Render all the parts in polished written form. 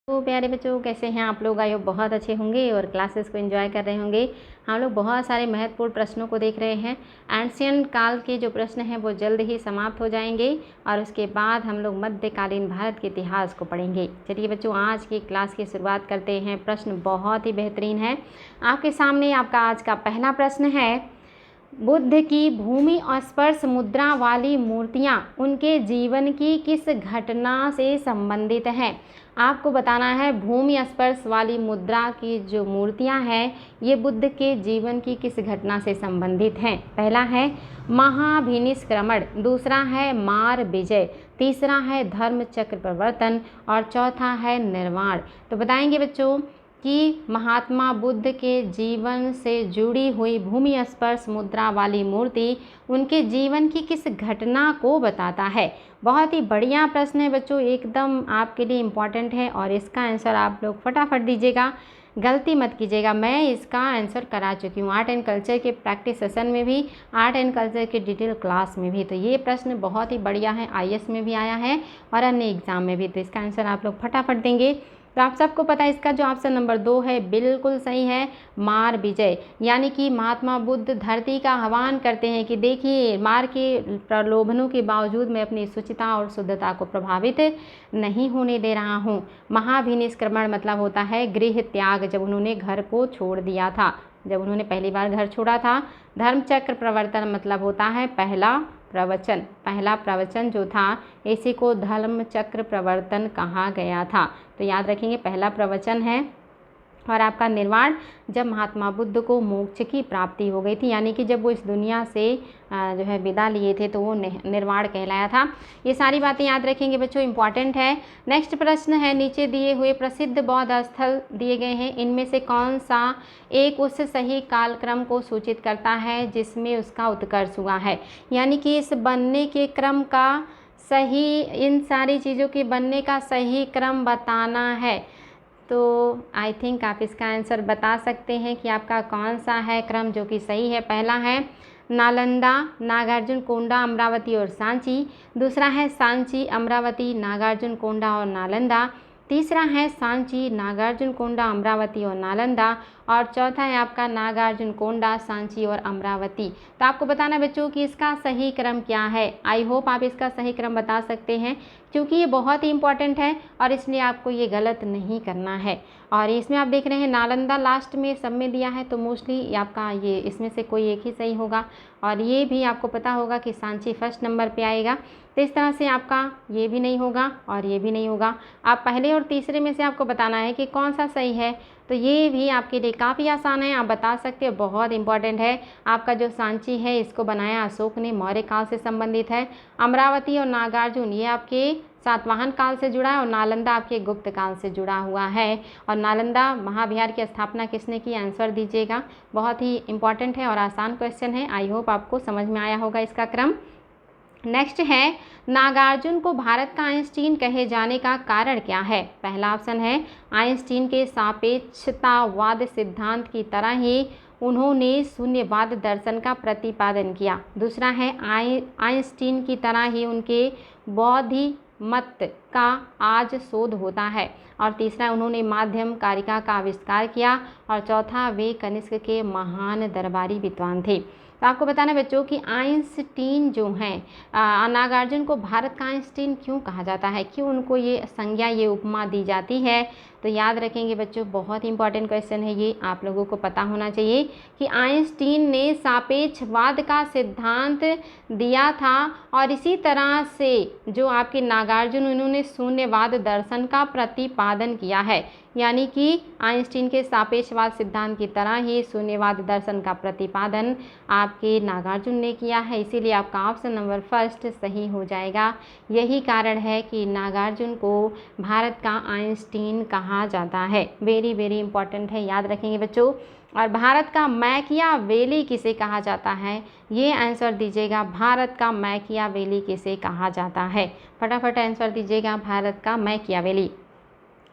तो प्यारे बच्चों, कैसे हैं आप लोग? आई होप बहुत अच्छे होंगे और क्लासेस को एंजॉय कर रहे होंगे। हम लोग बहुत सारे महत्वपूर्ण प्रश्नों को देख रहे हैं। एंशियंट काल के जो प्रश्न हैं वो जल्द ही समाप्त हो जाएंगे और उसके बाद हम लोग मध्यकालीन भारत के इतिहास को पढ़ेंगे। चलिए बच्चों, आज की क्लास की शुरुआत करते हैं। प्रश्न बहुत ही बेहतरीन है। आपके सामने आपका आज का पहला प्रश्न है, बुद्ध की भूमि स्पर्श मुद्रा वाली मूर्तियाँ उनके जीवन की किस घटना से संबंधित हैं? आपको बताना है भूमि स्पर्श वाली मुद्रा की जो मूर्तियाँ हैं ये बुद्ध के जीवन की किस घटना से संबंधित हैं। पहला है महाभिनिष्क्रमण, दूसरा है मार विजय, तीसरा है धर्म चक्र प्रवर्तन और चौथा है निर्वाण। तो बताएंगे बच्चों कि महात्मा बुद्ध के जीवन से जुड़ी हुई भूमि स्पर्श मुद्रा वाली मूर्ति उनके जीवन की किस घटना को बताता है। बहुत ही बढ़िया प्रश्न है बच्चों, एकदम आपके लिए इम्पॉर्टेंट है और इसका आंसर आप लोग फटाफट दीजिएगा, गलती मत कीजिएगा। मैं इसका आंसर करा चुकी हूँ आर्ट एंड कल्चर के प्रैक्टिस सेशन में भी, आर्ट एंड कल्चर के डिटेल क्लास में भी। तो ये प्रश्न बहुत ही बढ़िया है, आईएएस में भी आया है और अन्य एग्जाम में भी। तो इसका आंसर आप लोग फटाफट देंगे। तो आप सबको पता है इसका जो ऑप्शन नंबर 2 है बिल्कुल सही है, मार विजय। यानी कि महात्मा बुद्ध धरती का आह्वान करते हैं कि देखिए, मार के प्रलोभनों के बावजूद मैं अपनी शुचिता और शुद्धता को प्रभावित नहीं होने दे रहा हूँ। महाभिनिष्क्रमण मतलब होता है गृह त्याग, जब उन्होंने घर को छोड़ दिया था, जब उन्होंने पहली बार घर छोड़ा था। धर्मचक्र प्रवर्तन मतलब होता है पहला प्रवचन जो था इसी को धर्म चक्र प्रवर्तन कहा गया था। तो याद रखेंगे पहला प्रवचन है। और आपका निर्वाण, जब महात्मा बुद्ध को मोक्ष की प्राप्ति हो गई थी, यानी कि जब वो इस दुनिया से जो है विदा लिए थे तो वो निर्वाण कहलाया था। ये सारी बातें याद रखेंगे बच्चों, इंपॉर्टेंट है। नेक्स्ट प्रश्न है, नीचे दिए हुए प्रसिद्ध बौद्ध स्थल दिए गए हैं, इनमें से कौन सा एक उस सही कालक्रम को सूचित करता है जिसमें उसका उत्कर्ष हुआ है। यानी कि इस बनने के क्रम का सही, इन सारी चीज़ों के बनने का सही क्रम बताना है। तो आई थिंक आप इसका आंसर बता सकते हैं कि आपका कौन सा है क्रम जो कि सही है। पहला है नालंदा, नागार्जुन कोंडा, अमरावती और सांची। दूसरा है सांची, अमरावती, नागार्जुन कोंडा और नालंदा। तीसरा है सांची, नागार्जुन कोंडा, अमरावती और नालंदा। और चौथा है आपका नागार्जुन कोंडा, सांची और अमरावती। तो आपको बताना बच्चों कि इसका सही क्रम क्या है। आई होप आप इसका सही क्रम बता सकते हैं, क्योंकि ये बहुत ही इंपॉर्टेंट है और इसलिए आपको ये गलत नहीं करना है। और इसमें आप देख रहे हैं नालंदा लास्ट में सब में दिया है, तो मोस्टली आपका ये इसमें से कोई एक ही सही होगा। और ये भी आपको पता होगा कि सांची फर्स्ट नंबर पे आएगा। तो इस तरह से आपका ये भी नहीं होगा और ये भी नहीं होगा। आप पहले और तीसरे में से आपको बताना है कि कौन सा सही है। तो ये भी आपके लिए काफ़ी आसान है, आप बता सकते हो, बहुत इंपॉर्टेंट है। आपका जो सांची है इसको बनाया अशोक ने, मौर्य काल से संबंधित है। अमरावती और नागार्जुन ये आपके सातवाहन काल से जुड़ा है और नालंदा आपके गुप्त काल से जुड़ा हुआ है। और नालंदा महाविहार की स्थापना किसने की, आंसर दीजिएगा। बहुत ही इंपॉर्टेंट है और आसान क्वेश्चन है। आई होप आपको समझ में आया होगा इसका क्रम। नेक्स्ट है, नागार्जुन को भारत का आइंस्टीन कहे जाने का कारण क्या है। पहला ऑप्शन है आइंस्टीन के सापेक्षतावाद सिद्धांत की तरह ही उन्होंने शून्यवाद दर्शन का प्रतिपादन किया। दूसरा है आइंस्टीन की तरह ही उनके बौद्ध मत का आज शोध होता है। और तीसरा, उन्होंने माध्यम कारिका का आविष्कार किया। और चौथा, वे कनिष्क के महान दरबारी विद्वान थे। तो आपको बताना बच्चों कि आइंस्टीन जो हैं, नागार्जुन को भारत का आइंस्टीन क्यों कहा जाता है, क्यों उनको ये संज्ञा, ये उपमा दी जाती है। तो याद रखेंगे बच्चों, बहुत इंपॉर्टेंट क्वेश्चन है ये, आप लोगों को पता होना चाहिए कि आइंस्टीन ने सापेक्षवाद का सिद्धांत दिया था और इसी तरह से जो आपके नागार्जुन, उन्होंने शून्यवाद दर्शन का प्रतिपादन किया है। यानी कि आइंस्टीन के सापेक्षवाद सिद्धांत की तरह ही शून्यवाद दर्शन का प्रतिपादन आपके नागार्जुन ने किया है। इसीलिए आपका ऑप्शन नंबर फर्स्ट सही हो जाएगा। यही कारण है कि नागार्जुन को भारत का आइंस्टीन कहा जाता है। वेरी वेरी इंपॉर्टेंट है, याद रखेंगे बच्चों। और भारत का मैकियावेली किसे कहा जाता है, ये आंसर दीजिएगा। भारत का मैकियावेली किसे कहा जाता है, फटाफट आंसर दीजिएगा, भारत का मैकियावेली।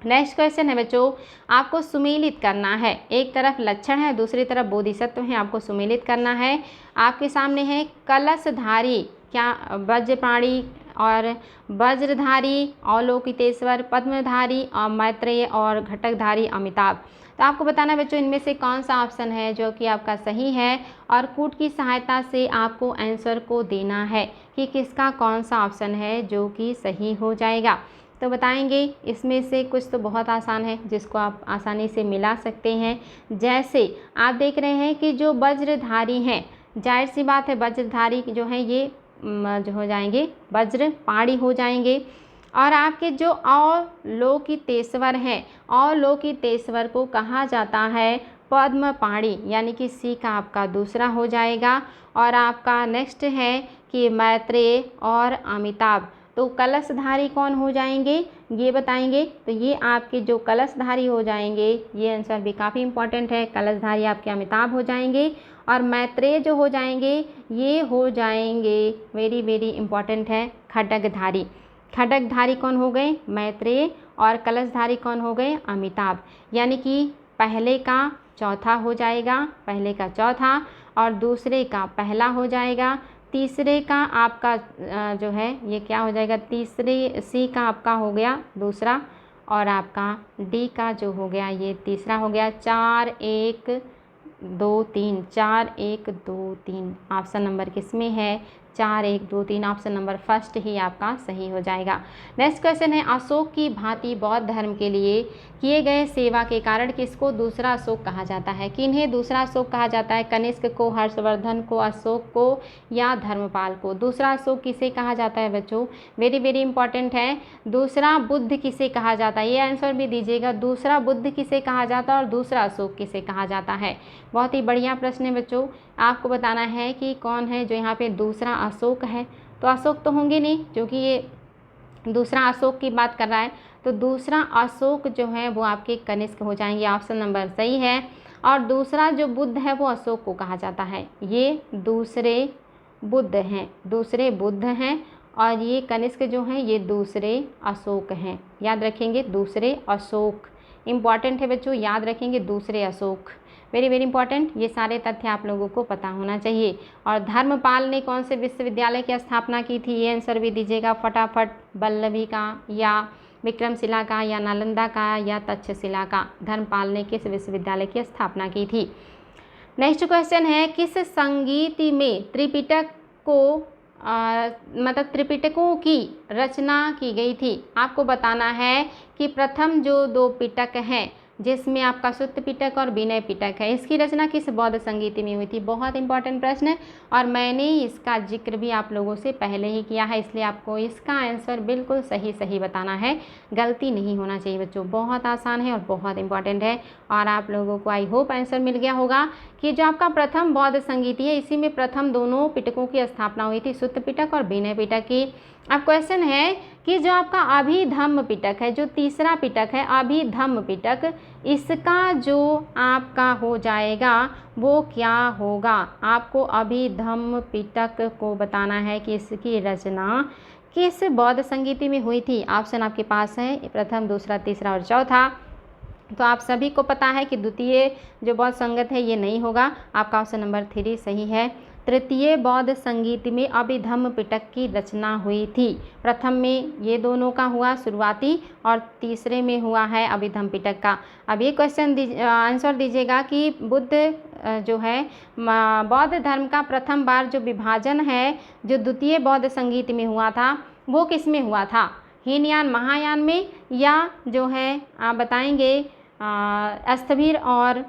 नेक्स्ट क्वेश्चन है बच्चों, आपको सुमेलित करना है। एक तरफ लक्षण है, दूसरी तरफ बोधिसत्व है, आपको सुमेलित करना है। आपके सामने है कलशधारी, क्या वज्रप्राणी और वज्रधारी, अवलोकितेश्वर, पद्मधारी और मैत्रेय और घटकधारी अमिताभ। तो आपको बताना है बच्चों इनमें से कौन सा ऑप्शन है जो कि आपका सही है, और कूट की सहायता से आपको आंसर को देना है कि किसका कौन सा ऑप्शन है जो कि सही हो जाएगा। तो बताएंगे इसमें से कुछ तो बहुत आसान है जिसको आप आसानी से मिला सकते हैं। जैसे आप देख रहे हैं कि जो वज्रधारी हैं, जाहिर सी बात है वज्रधारी जो है ये जो हो जाएंगे वज्रपाणी हो जाएंगे। और आपके जो अवलोकितेश्वर हैं, अवलोकितेश्वर को कहा जाता है पद्मपाणी, यानी कि सी का आपका दूसरा हो जाएगा। और आपका नेक्स्ट है कि मैत्रेय और अमिताभ। तो कलशधारी कौन हो जाएंगे ये बताएंगे। तो ये आपके जो कलशधारी हो जाएंगे, ये आंसर भी काफ़ी इंपॉर्टेंट है, कलशधारी आपके अमिताभ हो जाएंगे। और मैत्रेय जो हो जाएंगे ये हो जाएंगे, वेरी वेरी इंपॉर्टेंट है, खड्गधारी। खड्गधारी कौन हो गए? मैत्रेय। और कलशधारी कौन हो गए? अमिताभ। यानी कि पहले का चौथा हो जाएगा, पहले का चौथा, और दूसरे का पहला हो जाएगा, तीसरे का आपका जो है ये क्या हो जाएगा, तीसरे सी का आपका हो गया दूसरा, और आपका डी का जो हो गया ये तीसरा हो गया। 4 1 2 3, 4 1 2 3 ऑप्शन नंबर किस में है? 4 1 2 3 ऑप्शन नंबर फर्स्ट ही आपका सही हो जाएगा। नेक्स्ट क्वेश्चन है, अशोक की भांति बौद्ध धर्म के लिए किए गए सेवा के कारण किसको दूसरा अशोक कहा जाता है? किन्हें दूसरा अशोक कहा जाता है? कनिष्क को, हर्षवर्धन को, अशोक को या धर्मपाल को? दूसरा अशोक किसे कहा जाता है बच्चों? वेरी वेरी इंपॉर्टेंट है। दूसरा बुद्ध किसे कहा जाता है? ये आंसर भी दीजिएगा, दूसरा बुद्ध किसे कहा जाता है और दूसरा अशोक किसे कहा जाता है? बहुत ही बढ़िया प्रश्न है बच्चों। आपको बताना है कि कौन है जो यहाँ पे दूसरा अशोक है। तो अशोक तो होंगे नहीं, क्योंकि ये दूसरा अशोक की बात कर रहा है। तो दूसरा अशोक जो है वो आपके कनिष्क हो जाएंगे, ऑप्शन नंबर सही है। और दूसरा जो बुद्ध है वो अशोक को कहा जाता है। ये दूसरे बुद्ध हैं, दूसरे बुद्ध हैं। और ये कनिष्क जो हैं ये दूसरे अशोक हैं। याद रखेंगे, दूसरे अशोक इम्पॉर्टेंट है बच्चों, याद रखेंगे दूसरे अशोक, वेरी वेरी इंपॉर्टेंट। ये सारे तथ्य आप लोगों को पता होना चाहिए। और धर्मपाल ने कौन से विश्वविद्यालय की स्थापना की थी? ये आंसर भी दीजिएगा फटाफट, वल्लभी का या विक्रमशिला का या नालंदा का या तक्षशिला का? धर्मपाल ने किस विश्वविद्यालय की स्थापना की थी? नेक्स्ट क्वेश्चन है, किस संगीत में त्रिपिटक को मतलब त्रिपिटकों की रचना की गई थी? आपको बताना है कि प्रथम जो 2 पिटक हैं जिसमें आपका सुत्त पिटक और विनय पिटक है, इसकी रचना किस बौद्ध संगीत में हुई थी? बहुत इंपॉर्टेंट प्रश्न है, और मैंने इसका जिक्र भी आप लोगों से पहले ही किया है, इसलिए आपको इसका आंसर बिल्कुल सही सही बताना है, गलती नहीं होना चाहिए बच्चों। बहुत आसान है और बहुत इंपॉर्टेंट है। और आप लोगों को आई होप आंसर मिल गया होगा कि जो आपका प्रथम बौद्ध संगीत है इसी में प्रथम दोनों पिटकों की स्थापना हुई थी, सुत्त पिटक और विनय पिटक की। अब क्वेश्चन है कि जो आपका अभिधम्म पिटक है, जो तीसरा पिटक है अभिधम्म पिटक, इसका जो आपका हो जाएगा वो क्या होगा? आपको अभिधम्म पिटक को बताना है कि इसकी रचना किस बौद्ध संगीत में हुई थी। ऑप्शन आपके पास है प्रथम, दूसरा, तीसरा और चौथा। तो आप सभी को पता है कि द्वितीय जो बौद्ध संगत है ये नहीं होगा, आपका ऑप्शन नंबर 3 सही है। तृतीय बौद्ध संगीत में अभिधम्म पिटक की रचना हुई थी। प्रथम में ये दोनों का हुआ शुरुआती, और तीसरे में हुआ है अभिधम्म पिटक का। अब ये क्वेश्चन आंसर दीजिएगा कि बुद्ध जो है बौद्ध धर्म का प्रथम बार जो विभाजन है जो द्वितीय बौद्ध संगीत में हुआ था वो किस में हुआ था? हीनयान महायान में, या जो है आप बताएंगे अस्थविर और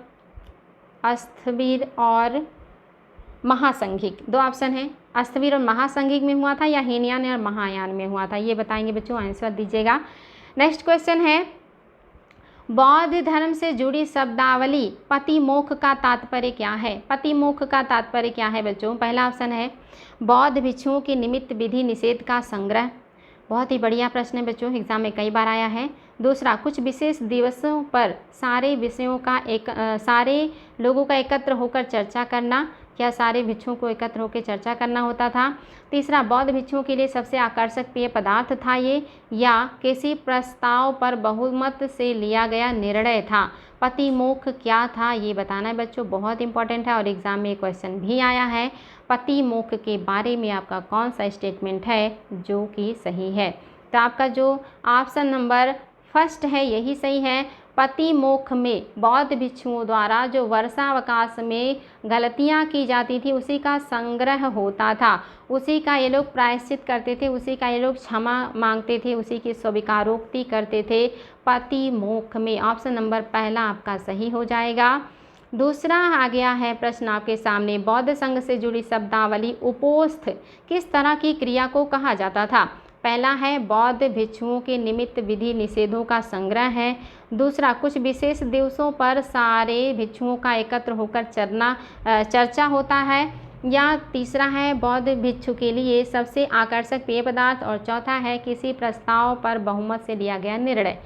महासंघिक? 2 ऑप्शन है, अस्थविर और महासंघिक में हुआ था या हीनयान और महायान में हुआ था? ये बताएंगे बच्चों, आंसर दीजिएगा। नेक्स्ट क्वेश्चन है, बौद्ध धर्म से जुड़ी शब्दावली पतिमोक्ष का तात्पर्य क्या है? पतिमोक्ष का तात्पर्य क्या है बच्चों? पहला ऑप्शन है बौद्ध भिक्षुओं के निमित्त विधि निषेध का संग्रह। बहुत ही बढ़िया प्रश्न है बच्चों, एग्जाम में कई बार आया है। दूसरा, कुछ विशेष दिवसों पर सारे विषयों का सारे लोगों का एकत्र होकर चर्चा करना। क्या सारे भिक्षुओं को एकत्र होकर चर्चा करना होता था? तीसरा, बौद्ध भिक्षुओं के लिए सबसे आकर्षक पेय पदार्थ था ये, या किसी प्रस्ताव पर बहुमत से लिया गया निर्णय था? पतिमोक्ष क्या था, ये बताना है बच्चों, बहुत इंपॉर्टेंट है और एग्जाम में क्वेश्चन भी आया है। पतिमोक्ष के बारे में आपका कौन सा स्टेटमेंट है जो कि सही है? तो आपका जो ऑप्शन नंबर फर्स्ट है यही सही है। पतिमोक्ष में बौद्ध भिक्षुओं द्वारा जो वर्षावकाश में गलतियां की जाती थी उसी का संग्रह होता था, उसी का ये लोग प्रायश्चित करते थे, उसी का ये लोग क्षमा मांगते थे, उसी की स्वीकारोक्ति करते थे पतिमोक्ष में। ऑप्शन नंबर पहला आपका सही हो जाएगा। दूसरा आ गया है प्रश्न आपके सामने, बौद्ध संघ से जुड़ी शब्दावली उपोस्थ किस तरह की क्रिया को कहा जाता था? पहला है बौद्ध भिक्षुओं के निमित्त विधि निषेधों का संग्रह है। दूसरा, कुछ विशेष दिवसों पर सारे भिक्षुओं का एकत्र होकर चर्चा होता है। या तीसरा है बौद्ध भिक्षु के लिए सबसे आकर्षक पेय पदार्थ। और चौथा है किसी प्रस्ताव पर बहुमत से लिया गया निर्णय।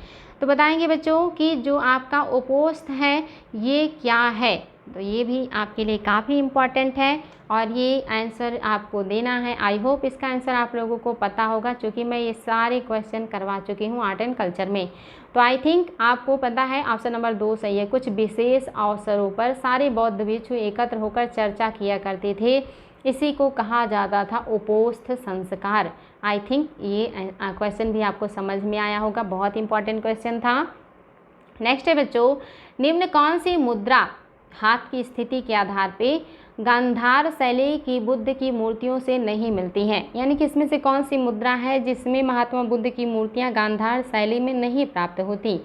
तो बताएंगे बच्चों कि जो आपका उपोस्थ है ये क्या है, तो ये भी आपके लिए काफ़ी इम्पॉर्टेंट है और ये आंसर आपको देना है। आई होप इसका आंसर आप लोगों को पता होगा क्योंकि मैं ये सारे क्वेश्चन करवा चुकी हूँ आर्ट एंड कल्चर में। तो आई थिंक आपको पता है ऑप्शन नंबर 2 सही है। कुछ विशेष अवसरों पर सारे बौद्ध भिक्षु एकत्र होकर चर्चा किया करते थे, इसी को कहा जाता था उपोस्थ संस्कार। आई थिंक ये क्वेश्चन भी आपको समझ में आया होगा, बहुत इंपॉर्टेंट क्वेश्चन था। नेक्स्ट है बच्चों, निम्न कौन सी मुद्रा हाथ की स्थिति के आधार पे गांधार शैली की बुद्ध की मूर्तियों से नहीं मिलती हैं? यानी कि इसमें से कौन सी मुद्रा है जिसमें महात्मा बुद्ध की मूर्तियां गांधार शैली में नहीं प्राप्त होती?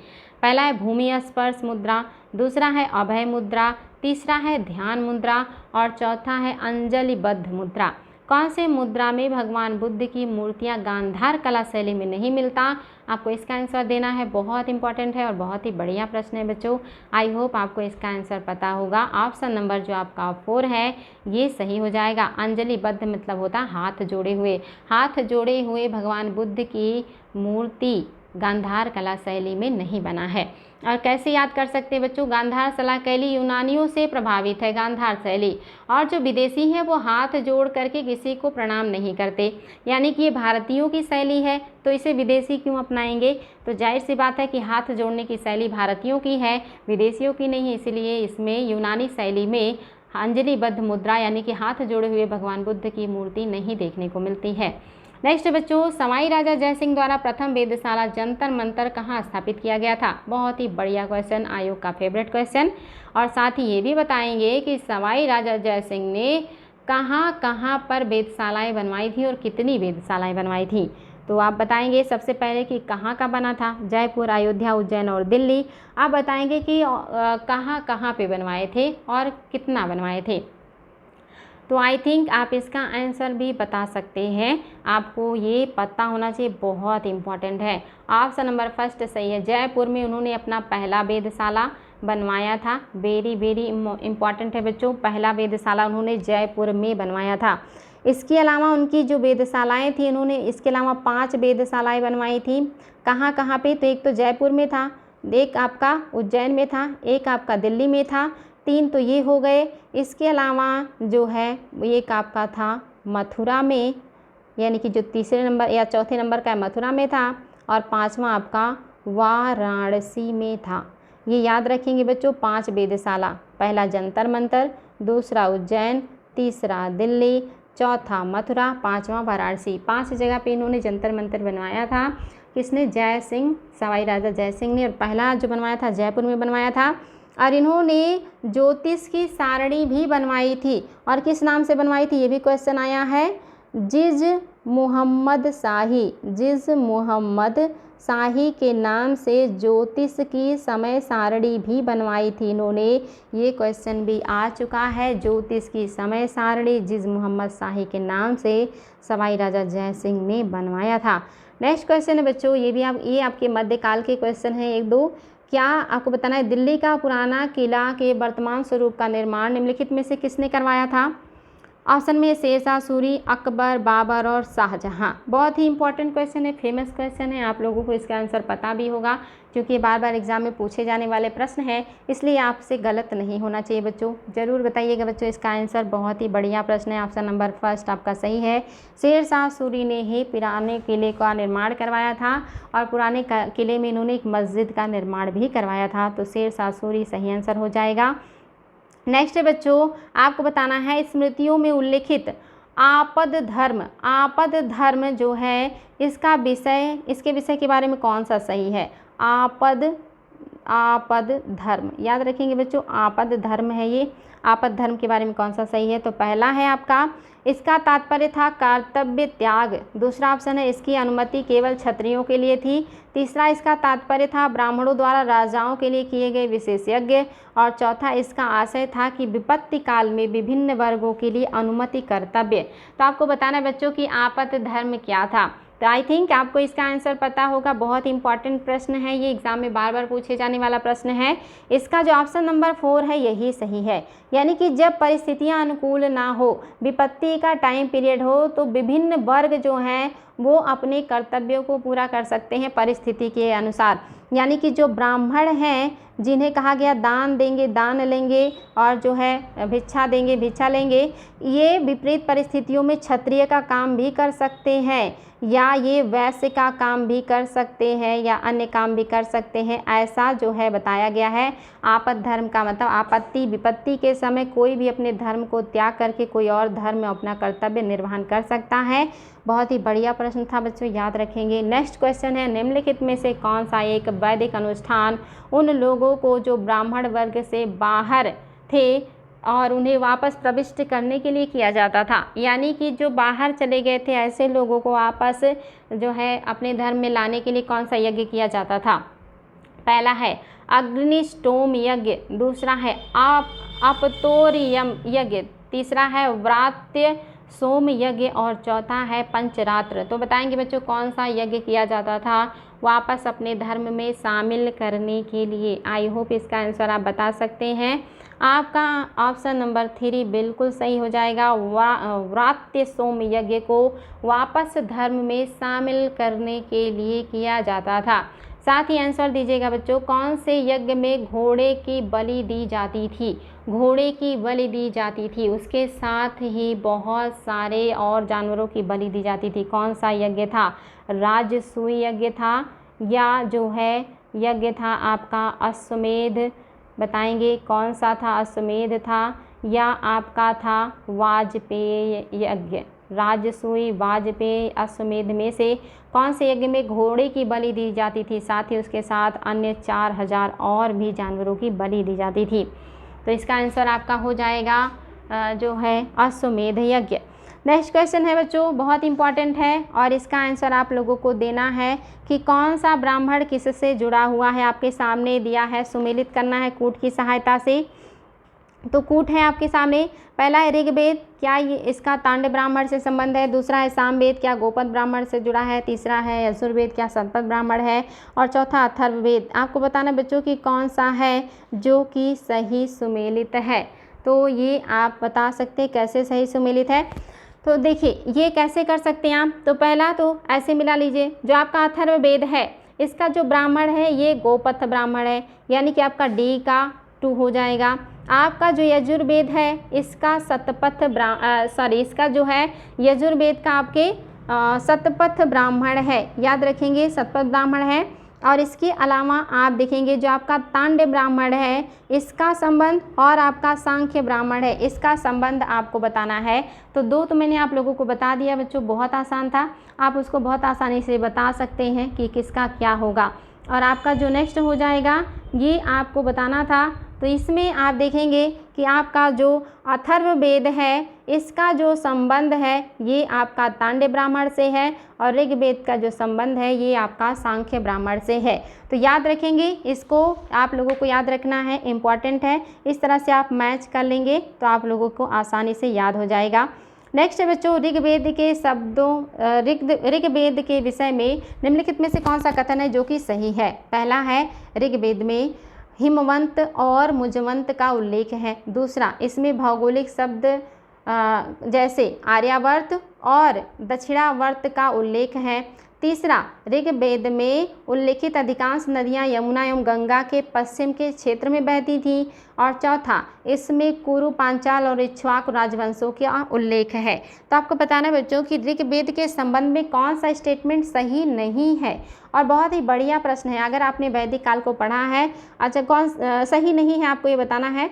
पहला है भूमि स्पर्श मुद्रा, दूसरा है अभय मुद्रा, तीसरा है ध्यान मुद्रा और चौथा है अंजलिबद्ध मुद्रा। कौन से मुद्रा में भगवान बुद्ध की मूर्तियां गांधार कला शैली में नहीं मिलता? आपको इसका आंसर देना है, बहुत इंपॉर्टेंट है और बहुत ही बढ़िया प्रश्न है बच्चों। आई होप आपको इसका आंसर पता होगा। ऑप्शन नंबर जो आपका 4 है ये सही हो जाएगा। अंजलिबद्ध मतलब होता है हाथ जोड़े हुए। हाथ जोड़े हुए भगवान बुद्ध की मूर्ति गांधार कला शैली में नहीं बना है। और कैसे याद कर सकते हैं बच्चों, गांधार कला शैली यूनानियों से प्रभावित है गांधार शैली, और जो विदेशी है वो हाथ जोड़ करके किसी को प्रणाम नहीं करते, यानी कि ये भारतीयों की शैली है तो इसे विदेशी क्यों अपनाएंगे? तो जाहिर सी बात है कि हाथ जोड़ने की शैली भारतीयों की है, विदेशियों की नहीं, इसलिए इसमें यूनानी शैली में अंजलिबद्ध मुद्रा यानी कि हाथ जोड़े हुए भगवान बुद्ध की मूर्ति नहीं देखने को मिलती है। नेक्स्ट बच्चों, सवाई राजा जयसिंह द्वारा प्रथम वेधशाला जंतर मंतर कहाँ स्थापित किया गया था? बहुत ही बढ़िया क्वेश्चन, आयोग का फेवरेट क्वेश्चन। और साथ ही ये भी बताएंगे कि सवाई राजा जयसिंह ने कहाँ कहाँ पर वेधशालाएँ बनवाई थी और कितनी वेधशालाएँ बनवाई थी। तो आप बताएंगे सबसे पहले कि कहाँ का बना था, जयपुर, अयोध्या, उज्जैन और दिल्ली। आप बताएंगे कि कहाँ कहाँ पे बनवाए थे और कितना बनवाए थे। तो आई थिंक आप इसका आंसर भी बता सकते हैं, आपको ये पता होना चाहिए, बहुत इंपॉर्टेंट है। ऑप्शन नंबर फर्स्ट सही है, जयपुर में उन्होंने अपना पहला वेधशाला बनवाया था। वेरी वेरी इम्पॉर्टेंट है बच्चों, पहला वेधशाला उन्होंने जयपुर में बनवाया था। इसके अलावा उनकी जो वेधशालाएँ थी, उन्होंने इसके अलावा 5 वेधशालाएँ बनवाई थी। कहाँ कहाँ पे? तो एक तो जयपुर में था, एक आपका उज्जैन में था, एक आपका दिल्ली में था, 3 तो ये हो गए। इसके अलावा जो है एक आपका था मथुरा में, यानी कि जो तीसरे नंबर या चौथे नंबर का मथुरा में था, और 5वां आपका वाराणसी में था। ये याद रखेंगे बच्चों, 5 वेधशाला, पहला जंतर मंतर, दूसरा उज्जैन, तीसरा दिल्ली, चौथा मथुरा, 5वां वाराणसी। 5 जगह पे इन्होंने जंतर मंतर बनवाया था। किसने? जय सिंह, सवाई राजा जय सिंह ने। और पहला जो बनवाया था जयपुर में बनवाया था। और इन्होंने ज्योतिष की सारणी भी बनवाई थी, और किस नाम से बनवाई थी ये भी क्वेश्चन आया है, जिज मुहम्मद शाही। जिज मुहम्मद शाही के नाम से ज्योतिष की समय सारणी भी बनवाई थी इन्होंने। ये क्वेश्चन भी आ चुका है, ज्योतिष की समय सारणी जिज मुहम्मद शाही के नाम से सवाई राजा जय सिंह ने बनवाया था। नेक्स्ट क्वेश्चन है बच्चों, ये आपके मध्यकाल के क्वेश्चन हैं 1-2। क्या आपको बताना है, दिल्ली का पुराना किला के वर्तमान स्वरूप का निर्माण निम्नलिखित में से किसने करवाया था? ऑप्शन में शेरशाह सूरी, अकबर, बाबर और शाहजहां। बहुत ही इंपॉर्टेंट क्वेश्चन है, फेमस क्वेश्चन है, आप लोगों को इसका आंसर पता भी होगा क्योंकि बार बार एग्जाम में पूछे जाने वाले प्रश्न हैं, इसलिए आपसे गलत नहीं होना चाहिए बच्चों। ज़रूर बताइएगा बच्चों इसका आंसर। बहुत ही बढ़िया प्रश्न है, ऑप्शन नंबर फर्स्ट आपका सही है। शेरशाह सूरी ने ही पुराने किले का निर्माण करवाया था और पुराने किले में इन्होंने एक मस्जिद का निर्माण भी करवाया था, तो शेरशाह सूरी सही आंसर हो जाएगा। नेक्स्ट है बच्चों, आपको बताना है स्मृतियों में उल्लिखित आपद धर्म जो है इसके विषय के बारे में कौन सा सही है। आपद धर्म याद रखेंगे बच्चों, आपद धर्म है ये। आपद धर्म के बारे में कौन सा सही है, तो पहला है आपका इसका तात्पर्य था कर्तव्य त्याग। दूसरा ऑप्शन है इसकी अनुमति केवल क्षत्रियों के लिए थी। तीसरा इसका तात्पर्य था ब्राह्मणों द्वारा राजाओं के लिए किए गए विशेष यज्ञ। और चौथा इसका आशय था कि विपत्ति काल में विभिन्न वर्गों के लिए अनुमति कर्तव्य। तो आपको बताना बच्चों कि आपद धर्म क्या था। तो आई थिंक आपको इसका आंसर पता होगा। बहुत इंपॉर्टेंट प्रश्न है ये, एग्जाम में बार बार पूछे जाने वाला प्रश्न है। इसका जो ऑप्शन नंबर 4 है यही सही है, यानी कि जब परिस्थितियां अनुकूल ना हो, विपत्ति का टाइम पीरियड हो, तो विभिन्न वर्ग जो हैं वो अपने कर्तव्यों को पूरा कर सकते हैं परिस्थिति के अनुसार। यानी कि जो ब्राह्मण हैं जिन्हें कहा गया दान देंगे दान लेंगे और जो है भिक्षा देंगे भिक्षा लेंगे, ये विपरीत परिस्थितियों में क्षत्रिय का काम भी कर सकते हैं या ये वैश्य का काम भी कर सकते हैं या अन्य काम भी कर सकते हैं, ऐसा जो है बताया गया है। आपद धर्म का मतलब आपत्ति विपत्ति के समय कोई भी अपने धर्म को त्याग करके कोई और धर्म में अपना कर्तव्य निर्वहन कर सकता है। बहुत ही बढ़िया प्रश्न था बच्चों, याद रखेंगे। नेक्स्ट क्वेश्चन है निम्नलिखित में से कौन सा एक वैदिक अनुष्ठान उन लोगों को जो ब्राह्मण वर्ग से बाहर थे और उन्हें वापस प्रविष्ट करने के लिए किया जाता था। यानी कि जो बाहर चले गए थे ऐसे लोगों को वापस जो है अपने धर्म में लाने के लिए कौन सा यज्ञ किया जाता था। पहला है अग्निष्टोम यज्ञ, दूसरा है अपतोरियम यज्ञ, तीसरा है व्रात्य सोम यज्ञ और चौथा है पंचरात्र। तो बताएंगे बच्चों कौन सा यज्ञ किया जाता था वापस अपने धर्म में शामिल करने के लिए। आई होप इसका आंसर आप बता सकते हैं। आपका ऑप्शन नंबर 3 बिल्कुल सही हो जाएगा। व्रात्य सोम यज्ञ को वापस धर्म में शामिल करने के लिए किया जाता था। साथ ही आंसर दीजिएगा बच्चों, कौन से यज्ञ में घोड़े की बलि दी जाती थी। घोड़े की बलि दी जाती थी, उसके साथ ही बहुत सारे और जानवरों की बलि दी जाती थी। कौन सा यज्ञ था, राजसूय यज्ञ था या जो है यज्ञ था आपका अश्वमेध। बताएंगे कौन सा था, अश्वमेध था या आपका था वाजपेय यज्ञ। राजसूय, वाजपेय, अश्वमेध में से कौन से यज्ञ में घोड़े की बलि दी जाती थी, साथ ही उसके साथ अन्य 4000 और भी जानवरों की बलि दी जाती थी। तो इसका आंसर आपका हो जाएगा जो है अश्वमेध यज्ञ। नेक्स्ट क्वेश्चन है बच्चों, बहुत इंपॉर्टेंट है और इसका आंसर आप लोगों को देना है कि कौन सा ब्राह्मण किससे जुड़ा हुआ है। आपके सामने दिया है, सुमेलित करना है कूट की सहायता से। तो कूट है आपके सामने। पहला है ऋग्वेद, क्या ये इसका तांड ब्राह्मण से संबंध है। दूसरा है सामवेद, क्या गोपद ब्राह्मण से जुड़ा है। तीसरा है यजुर्वेद, क्या शतपथ ब्राह्मण है। और चौथा अथर्ववेद। आपको बताना बच्चों कि कौन सा है जो कि सही सुमेलित है। तो ये आप बता सकते हैं कैसे सही सुमेलित है। तो देखिए ये कैसे कर सकते हैं आप। तो पहला तो ऐसे मिला लीजिए, जो आपका अथर्ववेद है इसका जो ब्राह्मण है ये गोपथ ब्राह्मण है, यानी कि आपका डी का 2 हो जाएगा। आपका जो यजुर्वेद है इसका इसका जो है यजुर्वेद का आपके शतपथ ब्राह्मण है, याद रखेंगे शतपथ ब्राह्मण है। और इसके अलावा आप देखेंगे जो आपका तांड ब्राह्मण है इसका संबंध और आपका सांख्य ब्राह्मण है इसका संबंध आपको बताना है। तो 2 तो मैंने आप लोगों को बता दिया बच्चों, बहुत आसान था, आप उसको बहुत आसानी से बता सकते हैं कि किसका क्या होगा। और आपका जो नेक्स्ट हो जाएगा ये आपको बताना था। तो इसमें आप देखेंगे कि आपका जो अथर्ववेद है इसका जो संबंध है ये आपका तांड्य ब्राह्मण से है और ऋग्वेद का जो संबंध है ये आपका सांख्य ब्राह्मण से है। तो याद रखेंगे, इसको आप लोगों को याद रखना है, इम्पॉर्टेंट है। इस तरह से आप मैच कर लेंगे तो आप लोगों को आसानी से याद हो जाएगा। नेक्स्ट है बच्चों, ऋग्वेद के शब्दों ऋग्वेद के विषय में निम्नलिखित में से कौन सा कथन है जो कि सही है। पहला है ऋग्वेद में हिमवंत और मुजवंत का उल्लेख है। दूसरा इसमें भौगोलिक शब्द जैसे आर्यावर्त और दक्षिणावर्त का उल्लेख है। तीसरा, ऋग्वेद में उल्लेखित अधिकांश नदियां यमुना एवं गंगा के पश्चिम के क्षेत्र में बहती थीं। और चौथा, इसमें कुरु, पांचाल और इक्ष्वाकु राजवंशों का उल्लेख है। तो आपको बताना है बच्चों कि ऋग्वेद के संबंध में कौन सा स्टेटमेंट सही नहीं है। और बहुत ही बढ़िया प्रश्न है, अगर आपने वैदिक काल को पढ़ा है। अच्छा, कौन सही नहीं है आपको ये बताना है।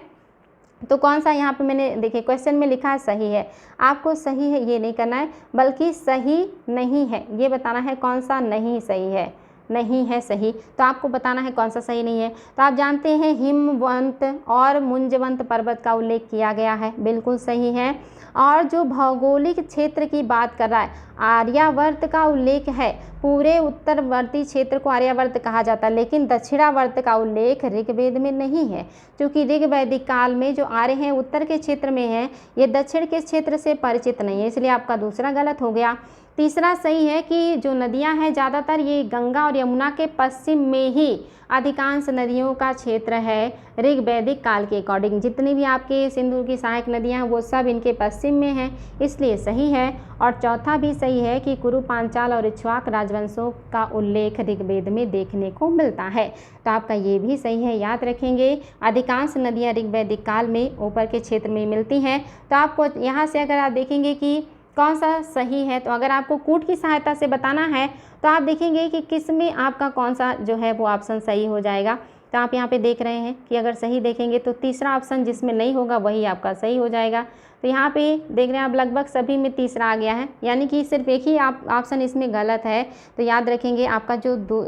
तो कौन सा यहाँ पे मैंने देखिए क्वेश्चन में लिखा है सही है, आपको सही है ये नहीं करना है, बल्कि सही नहीं है ये बताना है। कौन सा नहीं सही है, नहीं है सही, तो आपको बताना है कौन सा सही नहीं है। तो आप जानते हैं हिमवंत और मुंजवंत पर्वत का उल्लेख किया गया है, बिल्कुल सही है। और जो भौगोलिक क्षेत्र की बात कर रहा है, आर्यावर्त का उल्लेख है। पूरे उत्तरवर्ती क्षेत्र को आर्यावर्त कहा जाता है, लेकिन दक्षिणावर्त का उल्लेख ऋग्वेद में नहीं है, क्योंकि ऋग्वैदिक काल में जो आर्य हैं उत्तर के क्षेत्र में हैं, ये दक्षिण के क्षेत्र से परिचित नहीं है, इसलिए आपका दूसरा गलत हो गया। तीसरा सही है कि जो नदियां हैं ज़्यादातर ये गंगा और यमुना के पश्चिम में ही अधिकांश नदियों का क्षेत्र है ऋग्वैदिक काल के अकॉर्डिंग। जितनी भी आपके सिंधु की सहायक नदियां हैं वो सब इनके पश्चिम में हैं, इसलिए सही है। और चौथा भी सही है कि कुरु, पांचाल और इक्ष्वाक राजवंशों का उल्लेख ऋग्वेद में देखने को मिलता है। तो आपका ये भी सही है, याद रखेंगे। अधिकांश नदियाँ ऋग्वैदिक काल में ऊपर के क्षेत्र में मिलती हैं। तो आपको यहाँ से अगर आप देखेंगे कि कौन सा सही है, तो अगर आपको कूट की सहायता से बताना है तो आप देखेंगे कि किस में आपका कौन सा जो है वो ऑप्शन सही हो जाएगा। तो आप यहाँ पे देख रहे हैं कि अगर सही देखेंगे तो तीसरा ऑप्शन जिसमें नहीं होगा वही आपका सही हो जाएगा। तो यहाँ पे देख रहे हैं आप लगभग सभी में तीसरा आ गया है, यानी कि सिर्फ एक ही ऑप्शन इसमें गलत है। तो याद रखेंगे आपका जो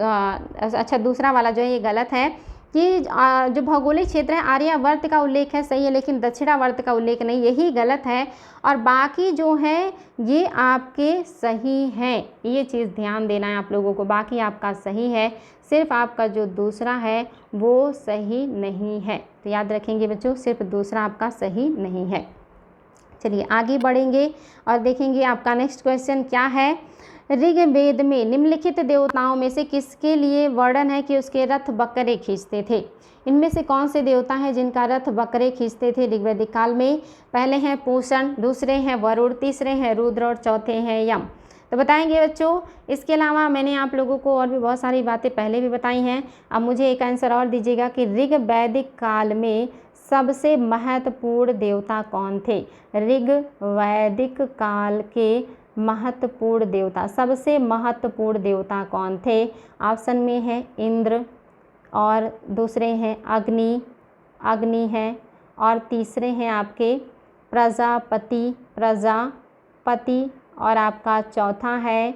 अच्छा दूसरा वाला जो है ये गलत है कि जो भौगोलिक क्षेत्र है आर्यावर्त का उल्लेख है सही है, लेकिन दक्षिणावर्त का उल्लेख नहीं, यही गलत है। और बाकी जो है ये आपके सही हैं, ये चीज़ ध्यान देना है आप लोगों को। बाकी आपका सही है, सिर्फ आपका जो दूसरा है वो सही नहीं है। तो याद रखेंगे बच्चों, सिर्फ दूसरा आपका सही नहीं है। चलिए आगे बढ़ेंगे और देखेंगे आपका नेक्स्ट क्वेश्चन क्या है। ऋग्वेद में निम्नलिखित देवताओं में से किसके लिए वर्णन है कि उसके रथ बकरे खींचते थे। इनमें से कौन से देवता हैं जिनका रथ बकरे खींचते थे ऋग्वैदिक काल में। पहले हैं पूषण, दूसरे हैं वरुण, तीसरे हैं रुद्र और चौथे हैं यम। तो बताएंगे बच्चों। इसके अलावा मैंने आप लोगों को और भी बहुत सारी बातें पहले भी बताई हैं। अब मुझे एक आंसर और दीजिएगा कि ऋग्वैदिक काल में सबसे महत्वपूर्ण देवता कौन थे। ऋग्वैदिक काल के महत्वपूर्ण देवता, सबसे महत्वपूर्ण देवता कौन थे। ऑप्शन में है इंद्र, और दूसरे हैं अग्नि है, और तीसरे हैं आपके प्रजापति, और आपका चौथा है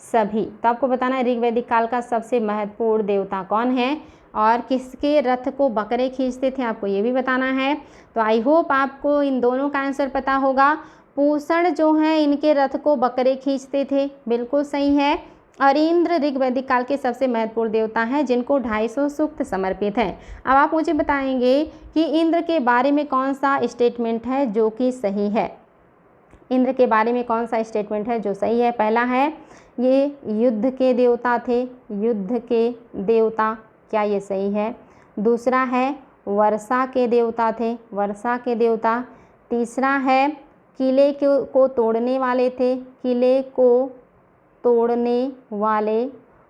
सभी। तो आपको बताना है ऋग्वैदिक काल का सबसे महत्वपूर्ण देवता कौन है और किसके रथ को बकरे खींचते थे, आपको ये भी बताना है। तो आई होप आपको इन दोनों का आंसर पता होगा। पूषण जो हैं इनके रथ को बकरे खींचते थे, बिल्कुल सही है। और इंद्र ऋग्वैदिक काल के सबसे महत्वपूर्ण देवता हैं जिनको 250 सूक्त समर्पित हैं। अब आप मुझे बताएंगे कि इंद्र के बारे में कौन सा स्टेटमेंट है जो कि सही है। इंद्र के बारे में कौन सा स्टेटमेंट है जो सही है। पहला है ये युद्ध के देवता थे, युद्ध के देवता, क्या ये सही है। दूसरा है वर्षा के देवता थे, वर्षा के देवता। तीसरा है किले को तोड़ने वाले थे, किले को तोड़ने वाले।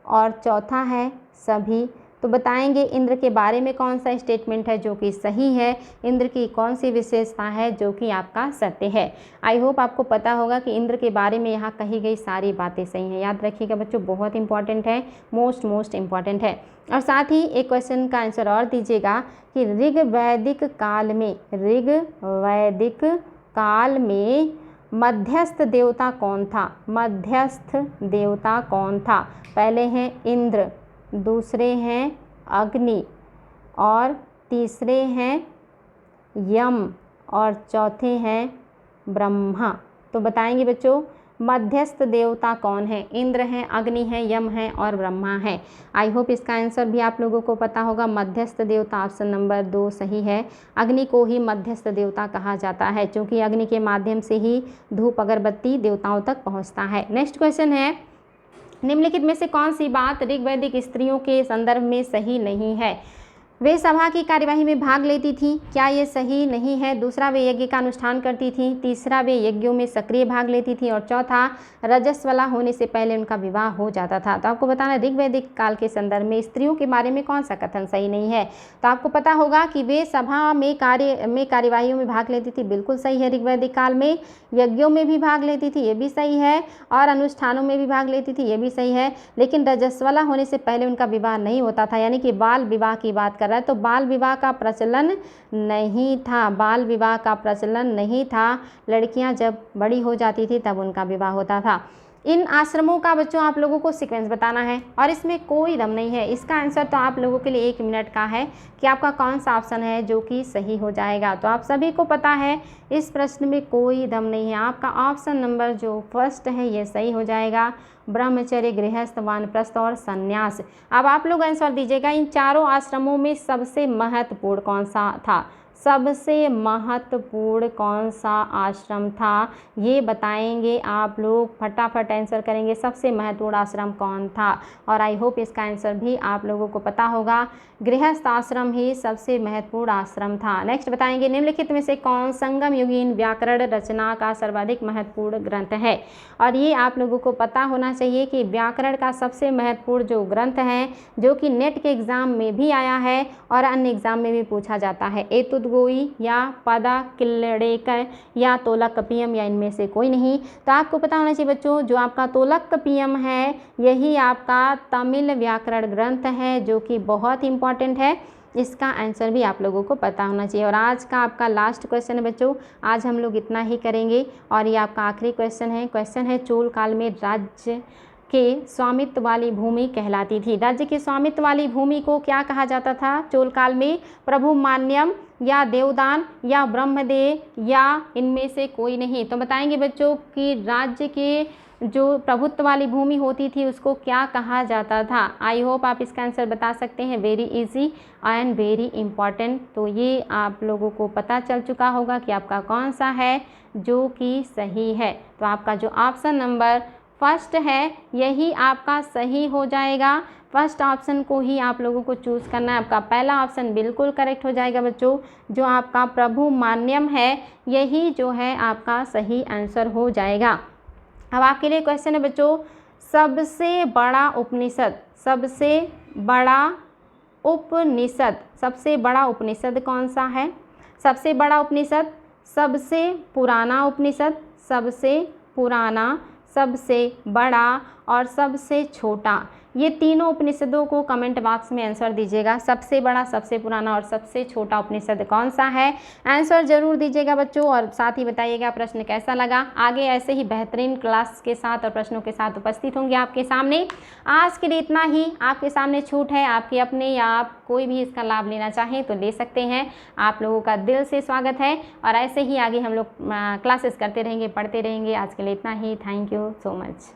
और चौथा है सभी। तो बताएंगे इंद्र के बारे में कौन सा स्टेटमेंट है जो कि सही है, इंद्र की कौन सी विशेषता है जो कि आपका सत्य है। आई होप आपको पता होगा कि इंद्र के बारे में यहाँ कही गई सारी बातें सही हैं। याद रखिएगा बच्चों, बहुत इंपॉर्टेंट है, मोस्ट इम्पॉर्टेंट है। और साथ ही एक क्वेश्चन का आंसर और दीजिएगा कि ऋग्वैदिक काल में मध्यस्थ देवता कौन था, मध्यस्थ देवता कौन था। पहले हैं इंद्र, दूसरे हैं अग्नि, और तीसरे हैं यम, और चौथे हैं ब्रह्मा। तो बताएंगे बच्चों मध्यस्थ देवता कौन है। इंद्र हैं, अग्नि हैं, यम हैं और ब्रह्मा हैं। आई होप इसका आंसर भी आप लोगों को पता होगा। मध्यस्थ देवता ऑप्शन नंबर 2 सही है। अग्नि को ही मध्यस्थ देवता कहा जाता है क्योंकि अग्नि के माध्यम से ही धूप अगरबत्ती देवताओं तक पहुंचता है। नेक्स्ट क्वेश्चन है, निम्नलिखित में से कौन सी बात ऋग्वैदिक स्त्रियों के संदर्भ में सही नहीं है। वे सभा की कार्यवाही में भाग लेती थी, क्या ये सही नहीं है? दूसरा, वे यज्ञ का अनुष्ठान करती थी। तीसरा, वे यज्ञों में सक्रिय भाग लेती थी। और चौथा, रजस्वला होने से पहले उनका विवाह हो जाता था। तो आपको बताना ऋग्वैदिक काल के संदर्भ में स्त्रियों के बारे में कौन सा कथन सही नहीं है। तो आपको पता होगा कि वे सभा में कार्यवाहियों में भाग लेती थी, बिल्कुल सही है ऋग्वैदिक काल में। यज्ञों में भी भाग लेती थी, ये भी सही है। और अनुष्ठानों में भी भाग लेती थी, ये भी सही है। लेकिन रजस्वला होने से पहले उनका विवाह नहीं होता था, यानी कि बाल विवाह की बात कर रहा है। तो बाल विवाह का प्रचलन नहीं था, बाल विवाह का प्रचलन नहीं था। लड़कियां जब बड़ी हो जाती थी तब उनका विवाह होता था। इन आश्रमों का बच्चों आप लोगों को सीक्वेंस बताना है और इसमें कोई दम नहीं है। इसका आंसर तो आप लोगों के लिए 1 मिनट का है कि आपका कौन सा ऑप्शन है जो कि सही हो जाएगा। तो आप सभी को पता है इस प्रश्न में कोई दम नहीं है। आपका ऑप्शन नंबर जो फर्स्ट है ये सही हो जाएगा, ब्रह्मचर्य, गृहस्थ, वानप्रस्थ और संन्यास। अब आप लोग आंसर दीजिएगा, इन चारों आश्रमों में सबसे महत्वपूर्ण कौन सा था? सबसे महत्वपूर्ण कौन सा आश्रम था ये बताएंगे आप लोग, फटाफट आंसर करेंगे। सबसे महत्वपूर्ण आश्रम कौन था? और आई होप इसका आंसर भी आप लोगों को पता होगा, गृहस्थ आश्रम ही सबसे महत्वपूर्ण आश्रम था। नेक्स्ट बताएंगे, निम्नलिखित में से कौन संगम युगीन व्याकरण रचना का सर्वाधिक महत्वपूर्ण ग्रंथ है? और ये आप लोगों को पता होना चाहिए कि व्याकरण का सबसे महत्वपूर्ण जो ग्रंथ है, जो कि नेट के एग्ज़ाम में भी आया है और अन्य एग्ज़ाम में भी पूछा जाता है, एतुदगोई या पदा किल्लेड़ेकर या तोलकपियम या इनमें से कोई नहीं। तो आपको पता होना चाहिए बच्चों, जो आपका तोलकपियम है यही आपका तमिल व्याकरण ग्रंथ है, जो कि बहुत इंपॉर्टेंट है। इसका आंसर भी आप लोगों को पता होना चाहिए। और आज का आपका लास्ट क्वेश्चन है बच्चों, आज हम लोग इतना ही करेंगे और ये आपका आखिरी क्वेश्चन है। क्वेश्चन है, चोल काल में राज्य के स्वामित्व वाली भूमि कहलाती थी। राज्य के स्वामित्व वाली भूमि को क्या कहा जाता था चोल काल में? प्रभु मान्यम या देवदान या ब्रह्मदेव या इनमें से कोई नहीं। तो बताएंगे बच्चों कि राज्य के जो प्रभुत्व वाली भूमि होती थी उसको क्या कहा जाता था। आई होप आप इसका आंसर बता सकते हैं। Very easy and very important. तो ये आप लोगों को पता चल चुका होगा कि आपका कौन सा है जो कि सही है। तो आपका जो ऑप्शन नंबर फर्स्ट है यही आपका सही हो जाएगा। फर्स्ट ऑप्शन को ही आप लोगों को चूज़ करना है। आपका पहला ऑप्शन बिल्कुल करेक्ट हो जाएगा बच्चों, जो आपका प्रभु मान्यम है यही जो है आपका सही आंसर हो जाएगा। अब आपके लिए क्वेश्चन है बच्चों, सबसे बड़ा उपनिषद, सबसे बड़ा उपनिषद कौन सा है? सबसे बड़ा उपनिषद, सबसे पुराना उपनिषद, सबसे पुराना, सबसे बड़ा और सबसे छोटा, ये तीनों उपनिषदों को कमेंट बॉक्स में आंसर दीजिएगा। सबसे बड़ा, सबसे पुराना और सबसे छोटा उपनिषद कौन सा है? आंसर जरूर दीजिएगा बच्चों और साथ ही बताइएगा प्रश्न कैसा लगा। आगे ऐसे ही बेहतरीन क्लास के साथ और प्रश्नों के साथ उपस्थित होंगे आपके सामने। आज के लिए इतना ही। आपके सामने छूट है, आपके अपने या आप कोई भी इसका लाभ लेना चाहें तो ले सकते हैं। आप लोगों का दिल से स्वागत है और ऐसे ही आगे हम लोग क्लासेस करते रहेंगे, पढ़ते रहेंगे। आज के लिए इतना ही। Thank you so much.